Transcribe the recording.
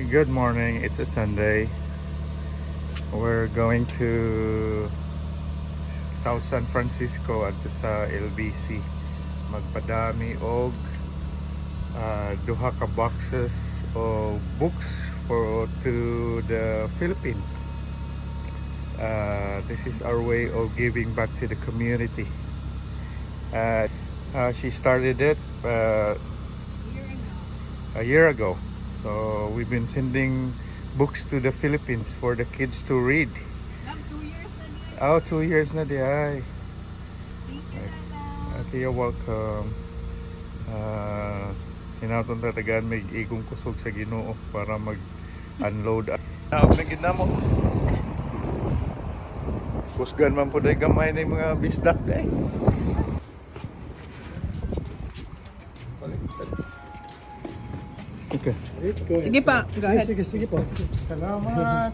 Good morning. It's a Sunday. We're going to South San Francisco at sa LBC. Magpadami og duha ka boxes of books for to the Philippines. This is our way of giving back to the community. She started it a year ago. So we've been sending books to the Philippines for the kids to read. 2 years na din. Oh, 2 years na di ay. Thank you, Nana. Okay, you're welcome. Hinaton tatagan may igong kusog sa Ginoo para mag-unload. Naog na gid namo. Kusgan man po dahil gamay na yung mga bisdak eh. Okay. Sige pa, go ahead. Sige po. Sige. Salamat.